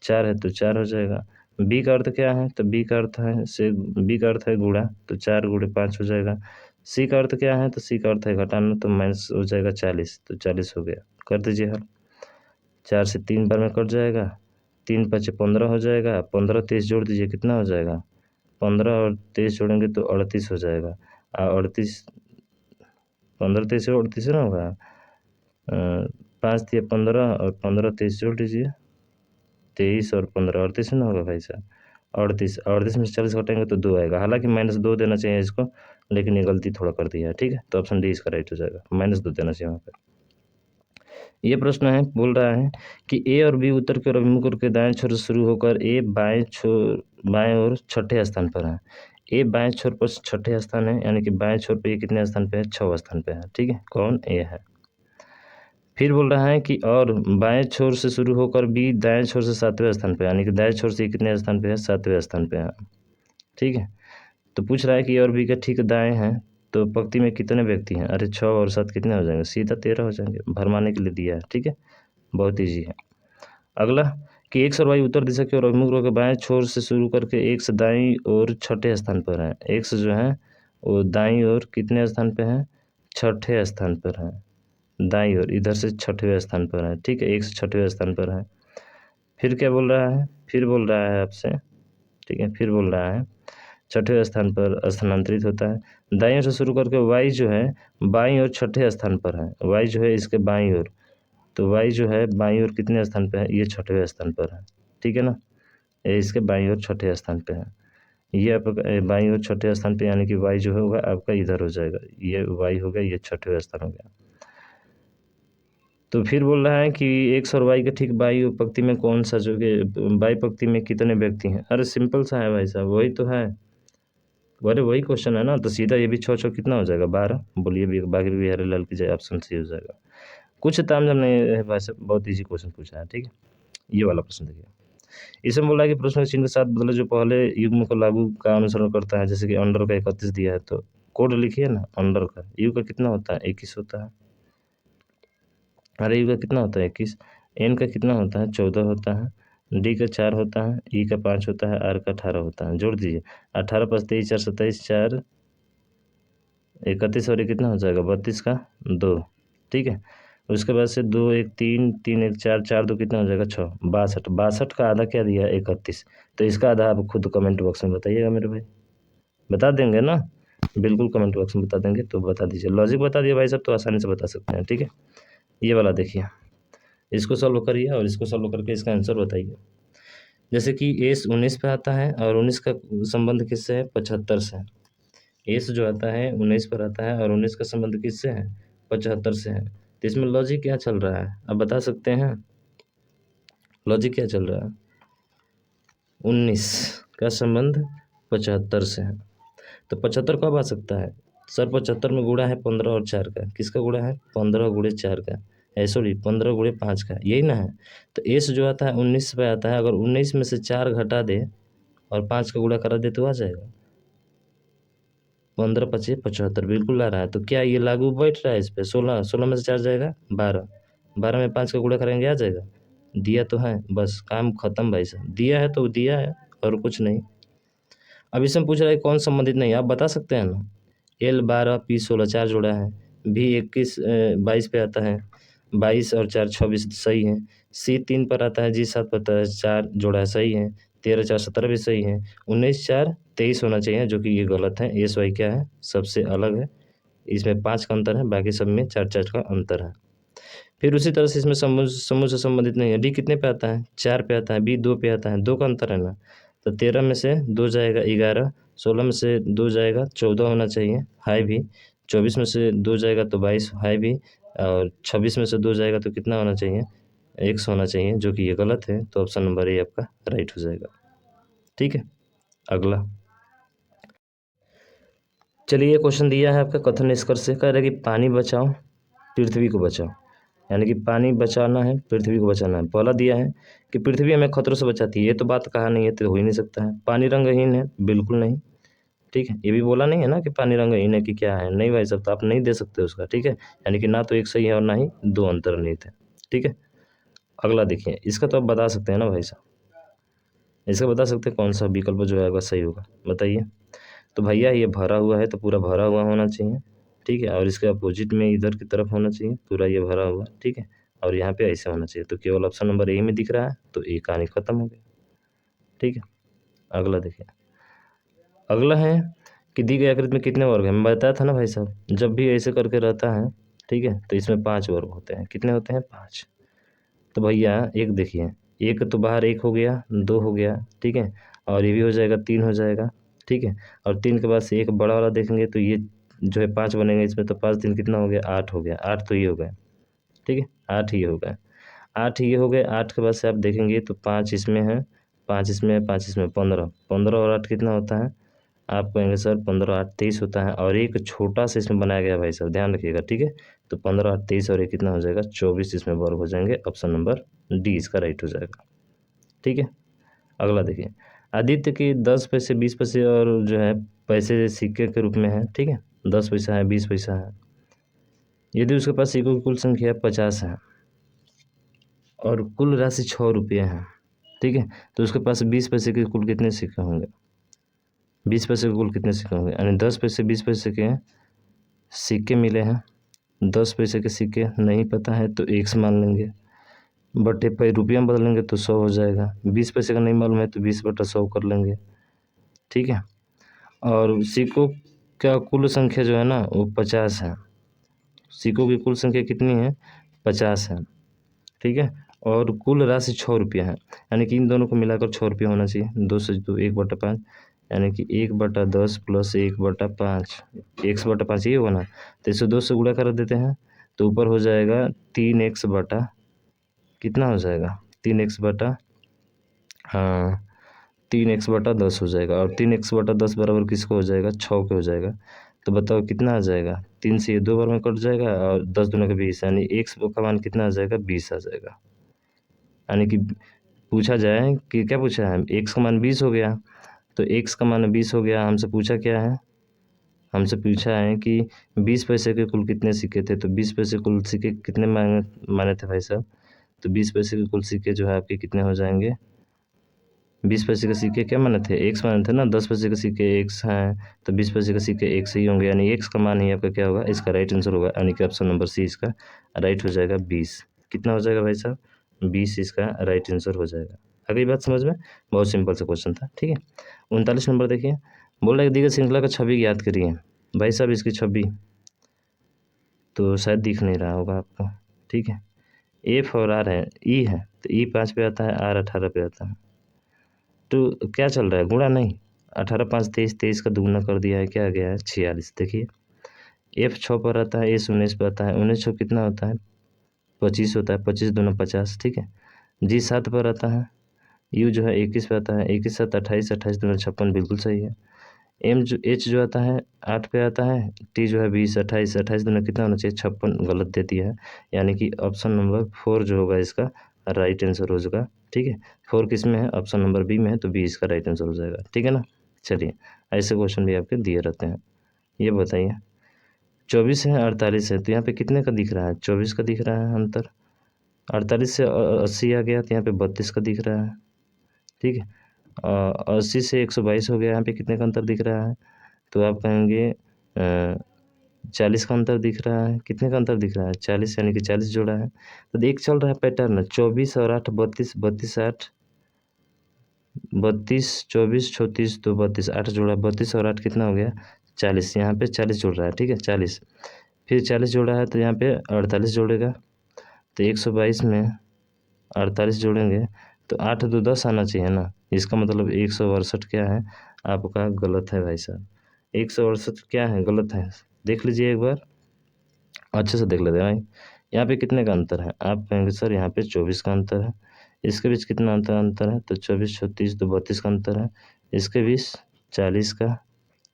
4 है तो 4 हो जाएगा। बी का अर्थ क्या है? तो बी का अर्थ है से बी का अर्थ है गुणा, तो 4 गुणे 5 हो जाएगा। सी का अर्थ क्या है? तो सी का अर्थ है घटाना, तो माइनस हो जाएगा 40, तो 40 हो गया। कर दीजिए हल, 4 से 3 बार में कट जाएगा, 3 5 15 हो जाएगा, 15 23 जोड़ दीजिए, कितना हो जाएगा? 15 और 23 जोड़ेंगे तो 38 हो जाएगा। 38, 15 23 38 ना होगा, 5 दिया 15 और 15 23 जोड़ लीजिए, 23 और 15 38 में ना होगा भाई साहब, 38 में से 40 घटाएंगे तो 2 आएगा। हालांकि -2 देना चाहिए इसको, लेकिन ये गलती थोड़ा कर दिया है, ठीक है। तो ऑप्शन डी इसका राइट हो जाएगा, -2 देना चाहिए वहाँ पर। ये प्रश्न है, बोल रहा है कि ए और बी उत्तर की ओर अभिमुख के दाएं छोर से शुरू होकर ए बाएं और छठे स्थान पर है। ए बाएं छोर पर छठे स्थान है, यानी कि बाएं छोर पर ये कितने स्थान पे है, 6वें स्थान पे है, ठीक है। कौन, ए है। फिर बोल रहा है कि और बाएं छोर से शुरू होकर बी दाएं छोर से 7वें स्थान पे, यानी कि दाएं छोर से ये कितने स्थान पे है, 7वें स्थान पे है, ठीक है। तो पूछ रहा है कि ए और बी का ठीक दाएं हैं, तो पंक्ति में कितने व्यक्ति हैं। अरे 6 और 7 कितने हो जाएंगे, सीधा 13 हो जाएंगे, भरमाने के लिए दिया है, ठीक है। बहुत ईजी है। अगला कि एक्स और वाई उत्तर दिशा की ओर अभिमुख होकर बाएं छोर से शुरू करके एक्स दाईं ओर छठे स्थान पर है। एक्स जो है वो दाईं ओर कितने स्थान पर है, छठे स्थान पर है, दाईं ओर इधर से छठवें स्थान पर है, ठीक है। एक्स छठवें स्थान पर है। फिर क्या बोल रहा है, फिर बोल रहा है आपसे, ठीक है, फिर बोल रहा है छठवें स्थान पर स्थानांतरित होता है। दाईं ओर से शुरू करके वाई जो है बाईं ओर छठे स्थान पर है, वाई जो है इसके बाईं ओर, तो वाई जो है बाईं ओर कितने स्थान पे है, ये छठवें स्थान पर है, ठीक है ना। ये इसके बाईं ओर छठे स्थान पे है, ये आपका बाईं ओर छठे स्थान पे, यानी कि वाई जो होगा आपका इधर हो जाएगा, ये वाई हो गया, ये छठवें स्थान हो गया। तो फिर बोल रहा है कि एक्स और वाई के ठीक बाई पंक्ति में कौन सा जो कि बाई पंक्ति में कितने व्यक्ति हैं। अरे सिंपल सा है भाई साहब, वही तो है, अरे वही क्वेश्चन है ना। तो सीधा ये भी 6 कितना हो जाएगा, 12। बोलिए भी बाकी बिहारी लाल की जाए, ऑप्शन सी हो जाएगा। कुछ तामझाम नहीं है भाई साहब, बहुत ईजी क्वेश्चन पूछा है, ठीक है। ये वाला प्रश्न देखिए, इसमें बोला है कि प्रश्न के चिन्ह के साथ बदले जो पहले युग्म को लागू का अनुसरण करता है, जैसे कि अंडर का 31 दिया है, तो कोड लिखिए ना, अंडर का यू का कितना होता है, 21 होता है। अरे यू का कितना होता है, 21। एन का कितना होता है, 14 होता है। डी का 4 होता है, ई का 5 होता है, आर का 18 होता है। जोड़ दीजिए, 18 + 23 4 27 4 31 और ये कितना हो जाएगा, 32 का 2, ठीक है। उसके बाद से 2 1 3 3 1 4 4 2 कितना हो जाएगा, 6 62। 62 का आधा क्या दिया है, 31। तो इसका आधा आप खुद कमेंट बॉक्स में बताइएगा मेरे भाई, बता देंगे ना, बिल्कुल कमेंट बॉक्स में बता देंगे, तो बता दीजिए। लॉजिक बता दिए भाई साहब, तो आसानी से बता सकते हैं, ठीक है। ये वाला देखिए, इसको सॉल्व करिए और इसको सॉल्व करके इसका आंसर बताइए। जैसे कि एस 19 पे आता है, और 19 का संबंध किससे है, 75 से। एस जो आता है 19 पर आता है, और 19 का संबंध किससे है, 75 से है। तो इसमें लॉजिक क्या चल रहा है, आप बता सकते हैं, लॉजिक क्या चल रहा है। 19 का संबंध 75 से है, तो 75 कब आ सकता है सर, 75 में गुणा है 15 और 4 का, किसका गुणा है, 15 गुणे 4 का, सॉरी 15 गुणे 5 का, यही ना है। तो एस जो आता है 19 पे आता है, अगर 19 में से 4 घटा दे और 5 का गुणा करा दे तो आ जाएगा, 15 × 5 = 75, बिल्कुल आ रहा है। तो क्या ये लागू बैठ रहा है इस पर, 16 में से 4 जाएगा 12, 12 में 5 का गुणा करेंगे आ जाएगा, दिया तो है, बस काम खत्म भाई साहब, दिया है तो दिया है और कुछ नहीं। अब इसमें पूछ रहा है कौन संबंधित नहीं, आप बता सकते हैं ना। L 12 P 16 4 जोड़ा है, B 21 22 पे आता है, 22 और 4 26 सही है। C 3 पर आता है, G 7 पर 4 जोड़ा है, सही है। 13 4 17 भी सही है। 19 4 23 होना चाहिए, जो कि ये गलत है। एस वाई क्या है, सबसे अलग है, इसमें 5 का अंतर है, बाकी सब में 4 4 का अंतर है। फिर उसी तरह से इसमें समूह से संबंधित नहीं है। डी कितने पे आता है, 4 पे आता है, बी 2 पे आता है, 2 का अंतर है ना। तो 13 में से 2 जाएगा 11, 16 में से 2 जाएगा 14 होना चाहिए, हाई भी। 24 में से 2 जाएगा तो 22 हाई भी, और 26 में से 2 जाएगा तो कितना होना चाहिए, 100 होना चाहिए, जो कि ये गलत है। तो ऑप्शन नंबर ए आपका राइट हो जाएगा, ठीक है। अगला चलिए, ये क्वेश्चन दिया है आपका कथन निष्कर्ष से, कह रहा है कि पानी बचाओ पृथ्वी को बचाओ, यानी कि पानी बचाना है पृथ्वी को बचाना है। पहला दिया है कि पृथ्वी हमें खतरों से बचाती है, ये तो बात कहा नहीं है, तो हो ही नहीं सकता है। पानी रंगहीन है, बिल्कुल नहीं, ठीक है। ये भी बोला नहीं है ना कि पानी रंगहीन है कि क्या है, नहीं भाई साहब, तो आप नहीं दे सकते उसका, ठीक है। यानी कि ना तो एक सही है और ना ही 2 अंतर्निहित है, ठीक है। अगला देखिए, इसका तो आप बता सकते हैं ना भाई साहब, इसका बता सकते हैं कौन सा विकल्प जो है वह सही होगा, बताइए। तो भैया ये भरा हुआ है तो पूरा भरा हुआ होना चाहिए, ठीक है। और इसके अपोजिट में इधर की तरफ होना चाहिए, पूरा ये भरा हुआ, ठीक है। और यहाँ पे ऐसे होना चाहिए, तो केवल ऑप्शन नंबर ए में दिख रहा है, तो ए कहानी खत्म हो गई, ठीक है। अगला देखिए, अगला है कि दी गई आकृति में कितने वर्ग हैं। मैं बताया था ना भाई साहब, जब भी ऐसे करके रहता है ठीक है। तो इसमें 5 वर्ग होते हैं, कितने होते हैं 5। तो भैया एक देखिए, एक तो बाहर एक हो गया, 2 हो गया, ठीक है, और ये भी हो जाएगा 3 हो जाएगा, ठीक है, और 3 के बाद से एक बड़ा वाला देखेंगे तो ये जो है 5 बनेगा इसमें, तो 5 3 कितना हो गया 8 हो गया, 8 तो ये हो गया, ठीक है, 8 ही हो गए, 8 ये हो गए। 8 के बाद से आप देखेंगे तो 5 इसमें है, 5 इसमें है, 5 इसमें, 15, 15 और 8 कितना होता है, आप कहेंगे सर 15 8 23 होता है, और एक छोटा सा इसमें बनाया गया भाई साहब, ध्यान रखिएगा, ठीक है। तो 15 8 23 और एक कितना हो जाएगा 24, इसमें वर्ग हो जाएंगे, ऑप्शन नंबर डी इसका राइट हो जाएगा, ठीक है। अगला देखिए, आदित्य की 10 पैसे 20 पैसे और जो है पैसे सिक्के के रूप में है, ठीक है, 10 पैसा है 20 पैसा है। यदि उसके पास सिक्कों की कुल संख्या 50 है और कुल राशि 6 रुपये है, ठीक है, तो उसके पास 20 पैसे के कुल कितने सिक्के होंगे, 20 पैसे के कुल कितने सिक्के होंगे, यानी 10 पैसे 20 पैसे के सिक्के मिले हैं, 10 पैसे के सिक्के नहीं पता है तो 1 से मान लेंगे, बटे पे रुपया में बदलेंगे तो 100 हो जाएगा, 20 पैसे का नहीं मालूम है तो 20/100 कर लेंगे, ठीक है। और सिक्कों का कुल संख्या जो है ना वो 50 है, सिक्कों की कुल संख्या कितनी है 50 है, ठीक है, और कुल राशि 6 रुपया है, यानी कि इन दोनों को मिलाकर 6 रुपया होना चाहिए, 2 से 2 1/5, यानी कि 1/10 प्लस 1/5, 1/5 ये होगा ना, तो इसे 2 से गुणा कर देते हैं तो ऊपर हो जाएगा 3x बटा कितना हो जाएगा 3x बटा, हाँ 3x/10 हो जाएगा, और 3x/10 बराबर किसको हो जाएगा 6 के हो जाएगा। तो बताओ कितना आ जाएगा, 3 से ये 2 बार में कट जाएगा, और 10 दूना का 20, यानी x का मान कितना आ जाएगा 20 आ जाएगा। यानी कि पूछा जाए कि क्या पूछा है, x का मान 20 हो गया, तो x का मान 20 हो गया, हमसे पूछा क्या है, हमसे पूछा है कि 20 पैसे के कुल कितने सिक्के थे, तो 20 पैसे कुल सिक्के कितने माने थे भाई साहब, तो 20 पैसे के कुल सिक्के जो है आपके कितने हो जाएंगे, 20 पैसे के सिक्के क्या माने थे, एक्स माने थे ना, 10 पैसे के सिक्के एक्स हैं, तो 20 पैसे के सिक्के एक्स ही होंगे, यानी एक्स का मान ही आपका क्या होगा, इसका राइट आंसर होगा, यानी कि ऑप्शन नंबर सी इसका राइट हो जाएगा 20। कितना हो जाएगा भाई साहब 20 इसका राइट आंसर हो जाएगा। अगली बात समझ में, बहुत सिंपल सा क्वेश्चन था, ठीक है। 39 नंबर देखिए, बोल रहा है दी गई श्रृंखला का छवि याद करिए, भाई साहब इसकी छवि तो शायद दिख नहीं रहा होगा आपको, ठीक है, एफ और आर है, ई है, तो ई 5 पे आता है, आर 18 पे आता है, तो क्या चल रहा है गुणा नहीं, 18 5 23, 23 का दुगुना कर दिया है, क्या आ गया है 46। देखिए एफ 6 पर आता है, एस 19 पर आता है, 19 6 कितना होता है 25 होता है, 25 दूना 50, ठीक है। जी 7 पर आता है, यू जो है 21 पे आता है, 21 7 28, 28 दूना 56, बिल्कुल सही है। एम जो एच जो आता है 8 पे आता है, टी जो है 20 28, 28 दूना कितना होना चाहिए 56, गलत दे दिया है, यानी कि ऑप्शन नंबर 4 जो होगा इसका राइट आंसर हो जाएगा, ठीक है। 4 किस में है, ऑप्शन नंबर बी में है, तो बी इसका राइट आंसर हो जाएगा, ठीक है ना। चलिए ऐसे क्वेश्चन भी आपके दिए रहते हैं। ये बताइए 24 है 48 है, तो यहाँ पे कितने का दिख रहा है 24 का दिख रहा है अंतर, 48 से 80 आ गया तो यहाँ पे 32 का दिख रहा है, ठीक है। 80 से 122 हो गया, यहाँ पे कितने का अंतर दिख रहा है, तो आप कहेंगे 40 का अंतर दिख रहा है, कितने का अंतर दिख रहा है 40, यानी कि 40 जोड़ा है। तो एक चल रहा है पैटर्न 24 और 8 32, 32 8 32 24 34 तो 32, 8 जोड़ा 32 और 8 कितना हो गया 40, यहाँ पे 40 जोड़ रहा है, ठीक है 40, फिर 40 जोड़ा है तो यहाँ पे 48 जोड़ेगा, तो 122 में 48 जोड़ेंगे तो 8 2 10 आना चाहिए ना, इसका मतलब 168 क्या है आपका गलत है भाई साहब, 168 क्या है गलत है, देख लीजिए एक बार अच्छे से देख लेते हैं भाई। यहाँ पे कितने का अंतर है, आप कहेंगे सर यहाँ पे 24 का अंतर है, इसके बीच कितना अंतर है, तो 24 36 तो 32 का अंतर है, इसके बीच 40 का,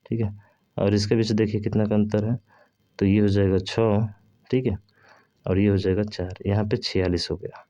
ठीक है, और इसके बीच देखिए कितना का अंतर है, तो ये हो जाएगा 6, ठीक है, और ये हो जाएगा 4, यहाँ पे 46 हो गया।